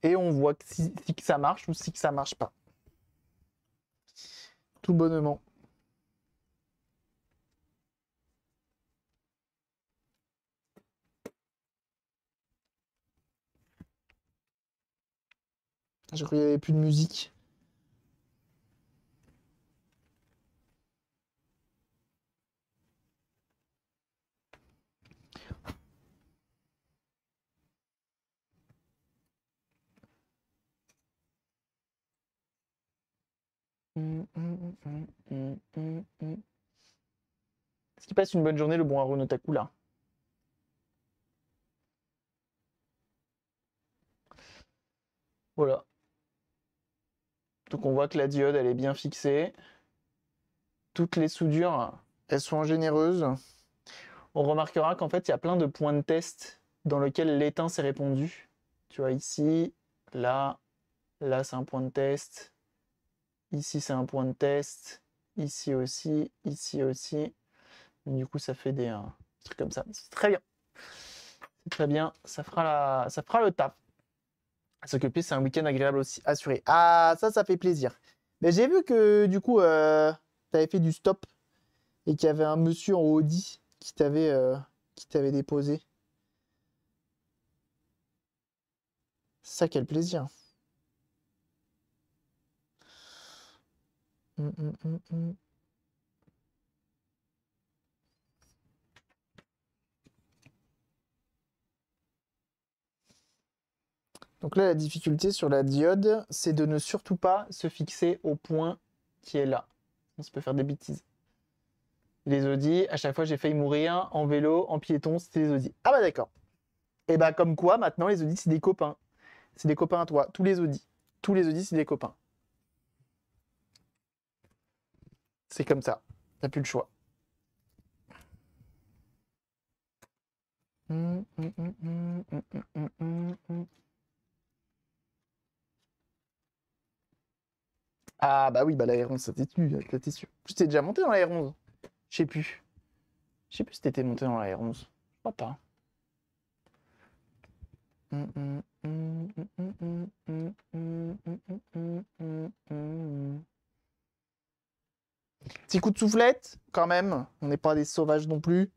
Et on voit si que ça marche ou si que ça marche pas. Tout bonnement. J'ai cru qu'il n'y avait plus de musique. Est-ce qu'il passe une bonne journée, le bon Haru Otaku, là? Voilà. Donc on voit que la diode, elle est bien fixée. Toutes les soudures, elles sont généreuses. On remarquera qu'en fait, il y a plein de points de test dans lesquels l'étain s'est répondu. Tu vois, ici, là, là, c'est un point de test. Ici, c'est un point de test. Ici aussi, ici aussi. Du coup, ça fait des trucs comme ça. C'est très bien. C'est très bien. Ça fera le taf. À s'occuper, c'est un week-end agréable aussi, assuré. Ah, ça fait plaisir. Mais j'ai vu que, du coup, tu avais fait du stop et qu'il y avait un monsieur en Audi qui t'avait déposé. Ça, quel plaisir. Hum, hum, hum, hum. Donc là, la difficulté sur la diode, c'est de ne surtout pas se fixer au point qui est là. On se peut faire des bêtises. Les Audi, à chaque fois, j'ai failli mourir en vélo, en piéton, c'était les Audi. Ah bah d'accord. Et bah comme quoi, maintenant, les Audi, c'est des copains. C'est des copains à toi. Tous les Audi. Tous les Audi, c'est des copains. C'est comme ça. T'as plus le choix. Ah bah oui, bah la R11, ça t'es sûr. Tu t'es déjà monté dans la R11? Je sais plus. Je sais plus si t'étais monté dans la R11. Je crois pas. Petit coup de soufflette, quand même. On n'est pas des sauvages non plus.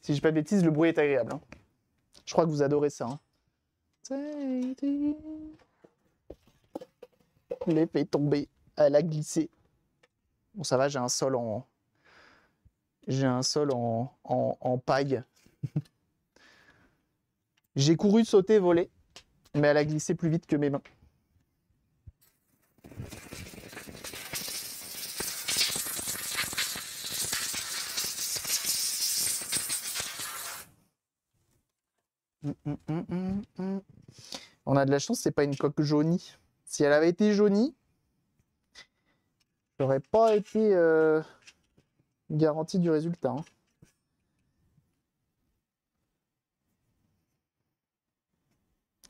Si j'ai pas de bêtises, le bruit est agréable. Hein. Je crois que vous adorez ça. Hein. Les fait tomber. Elle a glissé. Bon, ça va, j'ai un sol en. J'ai un sol en paille. J'ai couru, sauté, volé. Mais elle a glissé plus vite que mes mains. On a de la chance, c'est pas une coque jaunie. Si elle avait été jaunie, j'aurais pas été garantie du résultat. Hein.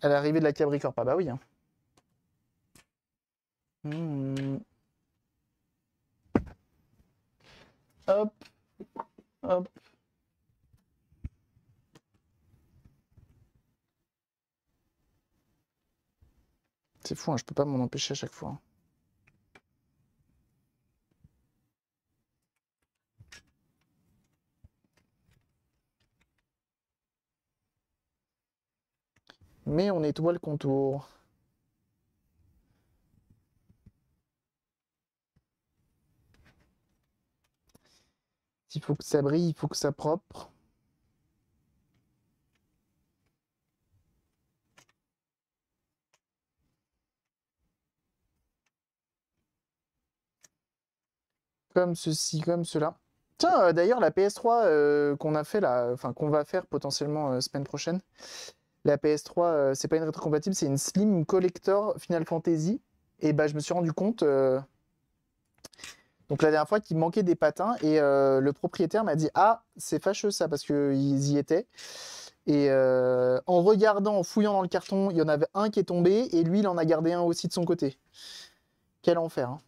À l'arrivée de la Cabricorp, ah bah oui. Hein. Hop, hop. C'est fou, hein, je peux pas m'en empêcher à chaque fois. Hein. Mais on nettoie le contour. Il faut que ça brille, il faut que ça propre. Comme ceci, comme cela. Tiens, d'ailleurs, la PS3 qu'on a fait là, enfin qu'on va faire potentiellement semaine prochaine, la PS3, c'est pas une rétrocompatible, c'est une Slim Collector Final Fantasy. Et bah, je me suis rendu compte, donc la dernière fois, qu'il manquait des patins et le propriétaire m'a dit: Ah, c'est fâcheux ça, parce qu'ils y étaient. Et en regardant, en fouillant dans le carton, il y en avait un qui est tombé et lui, il en a gardé un aussi de son côté. Quel enfer, hein.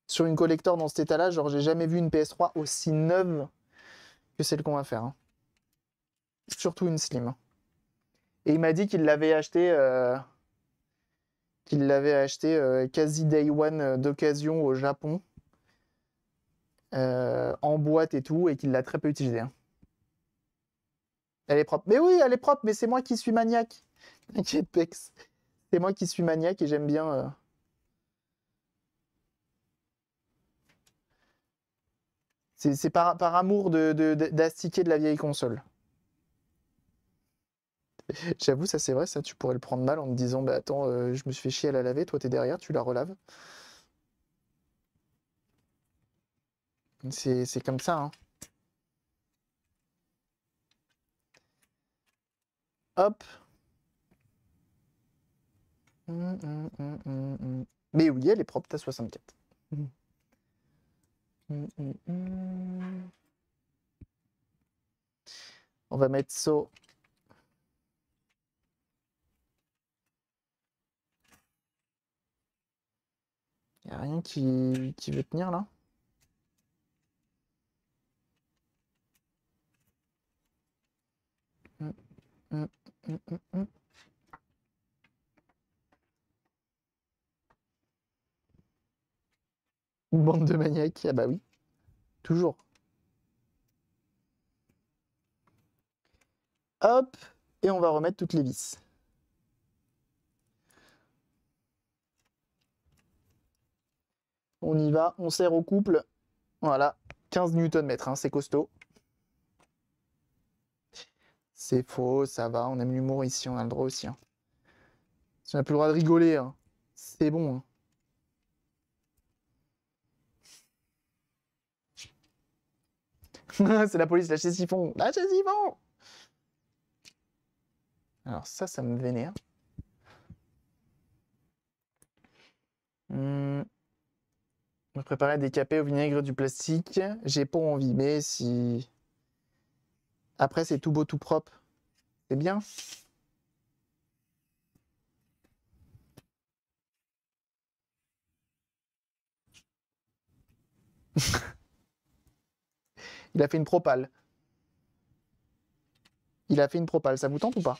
Sur une collector dans cet état-là, genre, j'ai jamais vu une PS3 aussi neuve que celle qu'on va faire, hein. Surtout une Slim. Et il m'a dit qu'il l'avait acheté quasi day one d'occasion au Japon, en boîte et tout, et qu'il l'a très peu utilisée, hein. Elle est propre. Mais oui, elle est propre, mais c'est moi qui suis maniaque. T'inquiète, Pex. C'est moi qui suis maniaque et j'aime bien. C'est par amour d'astiquer de la vieille console. J'avoue, ça c'est vrai, ça tu pourrais le prendre mal en me disant: Bah attends, je me suis fait chier à la laver, toi t'es derrière, tu la relaves. C'est comme ça, hein. Hop. Mais oui, elle est propre, t'as 64. On va mettre ça. Y a rien qui veut tenir là? Hum, hum, hum, hum, hum. Une bande de maniaques, ah bah oui, toujours. Hop, et on va remettre toutes les vis. On y va, on serre au couple. Voilà, 15 Nm, hein, c'est costaud. C'est faux, ça va, on aime l'humour ici, on a le droit aussi, hein. Si on n'a plus le droit de rigoler, hein, c'est bon, hein. C'est la police, lâchez siphon. Lâchez siphon. Alors ça me vénère. Me préparer des capés au vinaigre du plastique. J'ai pas envie, mais si... Après, c'est tout beau, tout propre. C'est bien. Il a fait une propale. Il a fait une propale. Ça vous tente ou pas?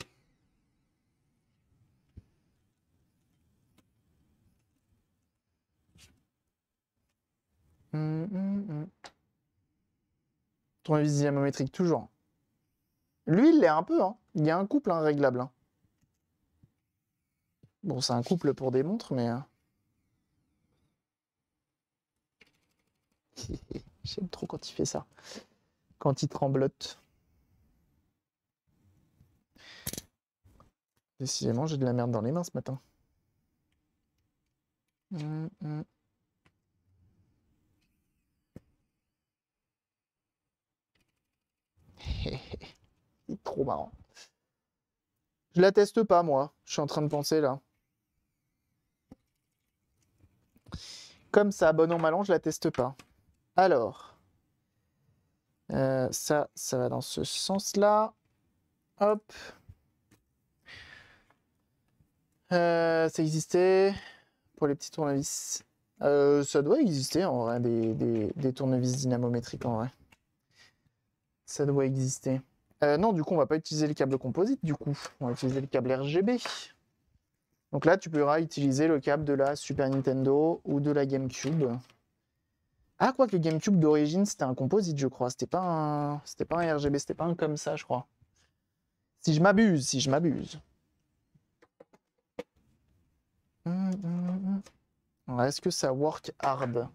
Tournevis diamométrique, toujours. Lui, il l'est un peu, hein. Il y a un couple, hein, réglable, hein. Bon, c'est un couple pour des montres, mais... J'aime trop quand il fait ça. Quand il tremblote. Décidément, j'ai de la merde dans les mains ce matin. C'est trop marrant. Je la teste pas, moi. Je suis en train de penser, là. Comme ça, bon an, mal an, je la teste pas. Alors. Ça va dans ce sens-là. Hop. Ça existait pour les petits tournevis. Ça doit exister, en vrai, des tournevis dynamométriques, en vrai. Ça doit exister. Non, du coup, on va pas utiliser le câble composite, du coup. On va utiliser le câble RGB. Donc là, tu pourras utiliser le câble de la Super Nintendo ou de la GameCube. Ah, quoi que le GameCube d'origine, c'était un composite, je crois. C'était pas un RGB, c'était pas un comme ça, je crois. Si je m'abuse, si je m'abuse. Est-ce que ça work hard?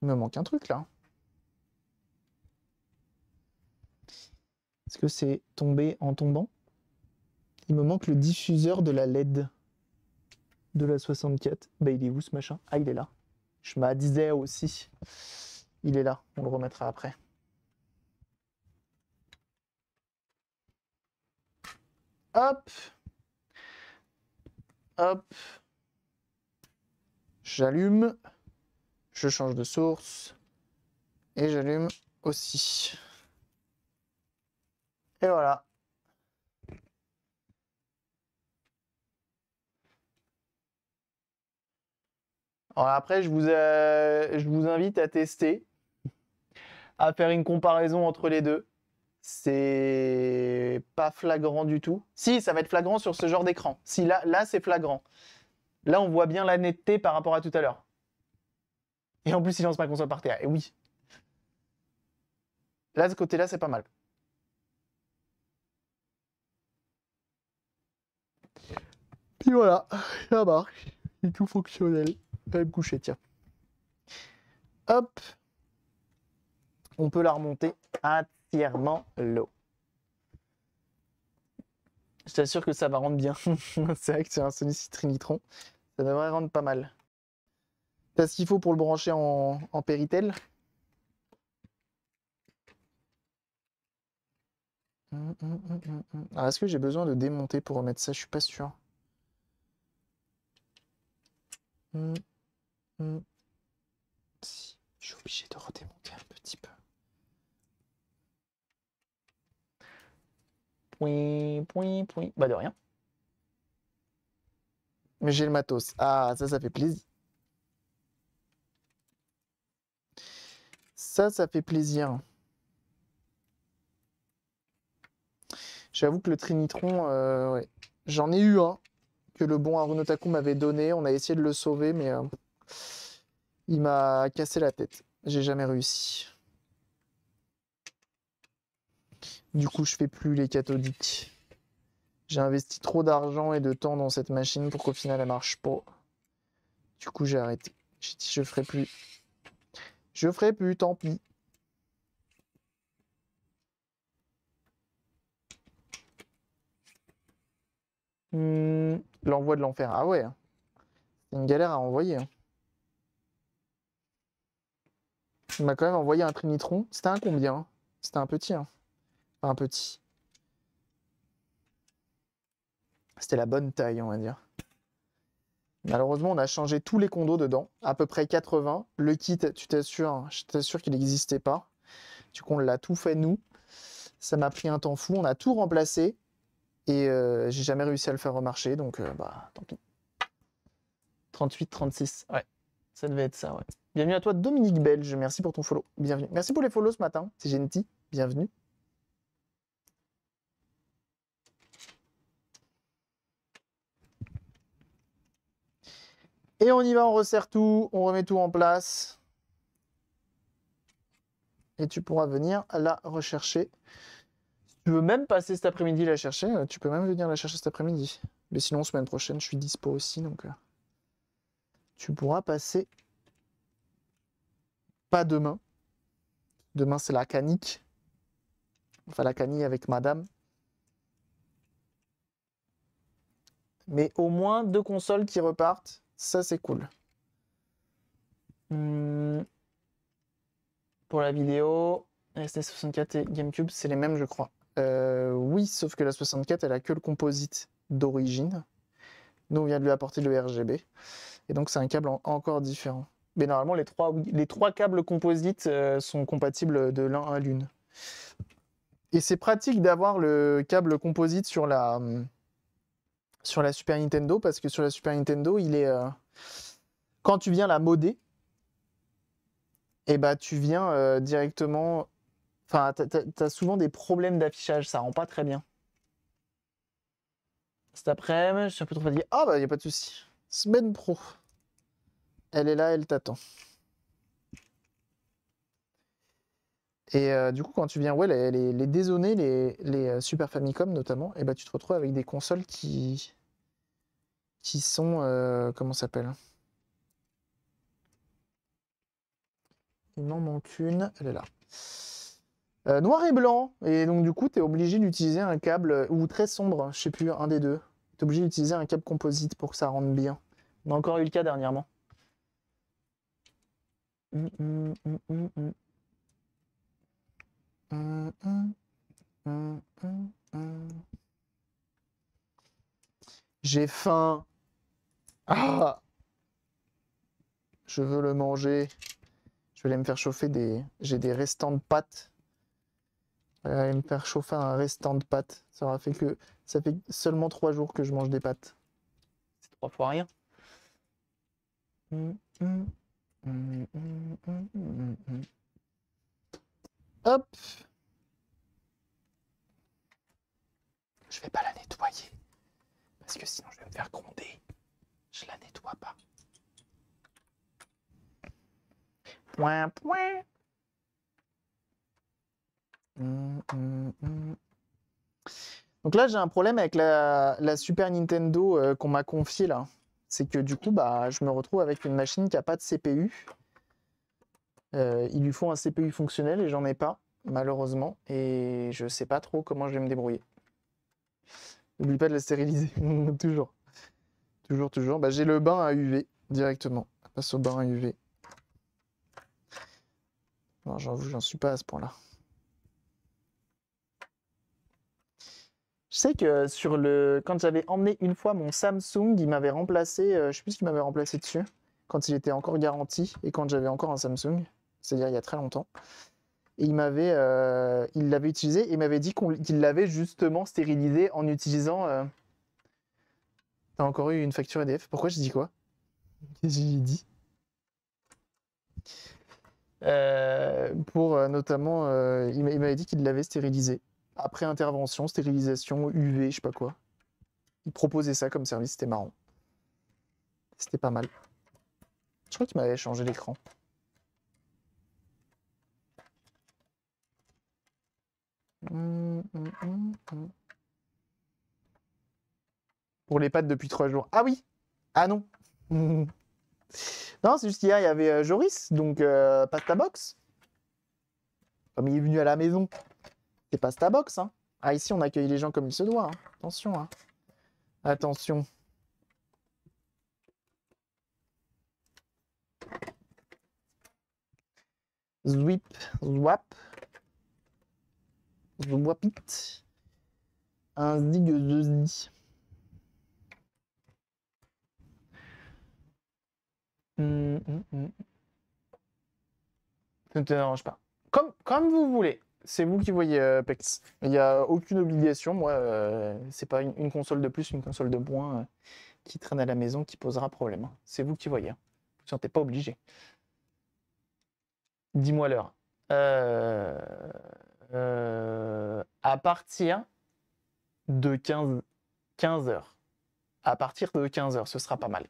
Il me manque un truc, là. Est-ce que c'est tombé en tombant? Il me manque le diffuseur de la LED. de la 64. Bah, il est où ce machin? Ah, il est là. Je me disais aussi. Il est là. On le remettra après. Hop. Hop. J'allume. Je change de source. Et j'allume aussi. Et voilà. Alors après, je vous invite à tester, à faire une comparaison entre les deux. C'est pas flagrant du tout. Si, ça va être flagrant sur ce genre d'écran. Si, là c'est flagrant. Là, on voit bien la netteté par rapport à tout à l'heure. Et en plus, il lance ma console par terre. Et oui. Là, de ce côté-là, c'est pas mal. Et voilà, ça marche. C'est tout fonctionnel. Je vais me coucher, tiens. Hop. On peut la remonter entièrement l'eau. Je t'assure que ça va rendre bien. C'est vrai que c'est un Sony Trinitron. Ça devrait rendre pas mal. T'as ce qu'il faut pour le brancher en Péritel. Alors, est-ce que j'ai besoin de démonter pour remettre ça? Je suis pas sûr. Si, je suis obligé de redémonter un petit peu. Point. Bah de rien. Mais j'ai le matos. Ah, ça fait plaisir. Ça fait plaisir. J'avoue que le Trinitron, ouais. J'en ai eu un que le bon Harunotaku m'avait donné. On a essayé de le sauver, mais il m'a cassé la tête. J'ai jamais réussi. Du coup, je fais plus les cathodiques. J'ai investi trop d'argent et de temps dans cette machine pour qu'au final, elle marche pas. Du coup, j'ai arrêté. J'ai dit, je ferai plus. Je ferai plus, tant pis. L'envoi de l'enfer. Ah ouais. C'est une galère à envoyer. Il m'a quand même envoyé un Trinitron. C'était un combien? C'était un petit. Enfin, un petit. C'était la bonne taille, on va dire. Malheureusement, on a changé tous les condos dedans. À peu près 80. Le kit, je t'assure qu'il n'existait pas. Du coup, on l'a tout fait nous. Ça m'a pris un temps fou. On a tout remplacé. Et j'ai jamais réussi à le faire remarcher. Donc, bah, tant pis. 38, 36. Ouais. Ça devait être ça, ouais. Bienvenue à toi, Dominique Belge. Merci pour ton follow. Bienvenue. Merci pour les follows ce matin. C'est gentil. Bienvenue. Et on y va, on resserre tout, on remet tout en place. Et tu pourras venir la rechercher. Si tu veux même passer cet après-midi la chercher, tu peux même venir la chercher cet après-midi. Mais sinon, semaine prochaine, je suis dispo aussi, donc tu pourras passer. Pas demain. Demain, c'est la canique. Enfin, la canille avec madame. Mais au moins 2 consoles qui repartent. Ça, c'est cool. Pour la vidéo, ST64 et GameCube, c'est les mêmes, je crois. Oui, sauf que la 64, elle a que le composite d'origine. Nous, on vient de lui apporter le RGB. Et donc, c'est un câble encore différent. Mais normalement, les trois câbles composites sont compatibles de l'un à l'une. Et c'est pratique d'avoir le câble composite sur la Super Nintendo, parce que sur la Super Nintendo, il est... quand tu viens la modder, et bah tu viens directement... Enfin, t'as souvent des problèmes d'affichage, ça rend pas très bien. Cet après-midi, je suis un peu trop fatigué. Ah bah, y a pas de souci. Semaine Pro. Elle est là, elle t'attend. Et du coup, quand tu viens, ouais, les dézonés, les Super Famicom notamment, et bah tu te retrouves avec des consoles qui sont... comment ça s'appelle? Il m'en manque une, elle est là. Noir et blanc, et donc du coup, tu es obligé d'utiliser un câble, ou très sombre, je sais plus, un des deux. Tu es obligé d'utiliser un câble composite pour que ça rende bien. On a encore eu le cas dernièrement. J'ai faim. Ah! Je veux le manger. Je vais aller me faire chauffer des... J'ai des restants de pâtes. Je vais aller me faire chauffer un restant de pâtes. Ça aura fait que... Ça fait seulement 3 jours que je mange des pâtes. C'est 3 fois rien. Hop! Je vais pas la nettoyer. Parce que sinon je vais me faire gronder. Je la nettoie pas. Point, point. Donc là, j'ai un problème avec la Super Nintendo qu'on m'a confiée là. C'est que du coup, bah, je me retrouve avec une machine qui n'a pas de CPU. Il lui faut un CPU fonctionnel et j'en ai pas, malheureusement. Et je sais pas trop comment je vais me débrouiller. N'oublie pas de la stériliser. Toujours. Toujours, toujours. Bah, j'ai le bain à UV directement. On passe au bain à UV. Non, j'avoue, j'en suis pas à ce point-là. Je sais que quand j'avais emmené une fois mon Samsung, il m'avait remplacé, je sais plus ce qu'il m'avait remplacé dessus, quand il était encore garanti et quand j'avais encore un Samsung, c'est-à-dire il y a très longtemps. Et il l'avait utilisé et il m'avait dit qu'il l'avait justement stérilisé en utilisant. T'as encore eu une facture EDF? Pourquoi je dis quoi? Qu'est-ce que j'ai dit? Notamment, il m'avait dit qu'il l'avait stérilisé. Après intervention, stérilisation, UV, je sais pas quoi. Il proposait ça comme service, c'était marrant. C'était pas mal. Je crois qu'il m'avait changé l'écran. Pour les pâtes depuis 3 jours. Ah oui! Ah non! Non, c'est juste qu'hier, il y avait Joris, donc Pasta Box. Comme il est venu à la maison, c'est Pasta Box. Hein. Ah, ici, on accueille les gens comme il se doit. Hein. Attention. Hein. Attention. Zwip, zwap. Zwapit. Un zig de zi. Ça ne te dérange pas. Comme vous voulez. C'est vous qui voyez, Pex. Il n'y a aucune obligation. Moi, c'est pas une console de plus, une console de moins qui traîne à la maison qui posera problème. C'est vous qui voyez. Vous ne sentez pas obligé. Dis-moi l'heure. À partir de 15 heures. À partir de 15 heures, ce sera pas mal.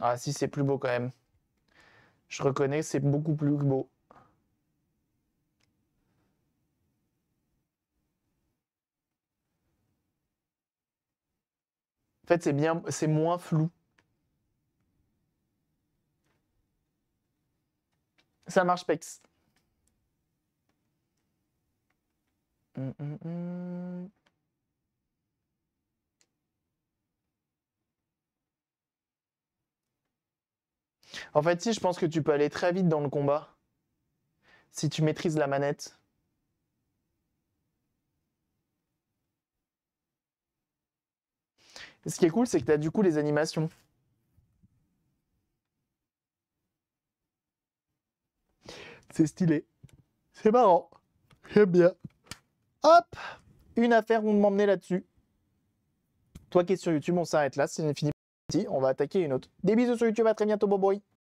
Ah si, c'est plus beau quand même. Je reconnais, c'est beaucoup plus beau. En fait, c'est moins flou. Ça marche, Pex. En fait, si, je pense que tu peux aller très vite dans le combat. Si tu maîtrises la manette. Ce qui est cool, c'est que tu as du coup les animations. C'est stylé. C'est marrant. J'aime bien. Hop! Une affaire, on m'emmener là-dessus. Toi qui es sur YouTube, on s'arrête là. C'est fini. On va attaquer une autre. Des bisous sur YouTube. À très bientôt. Bye bye.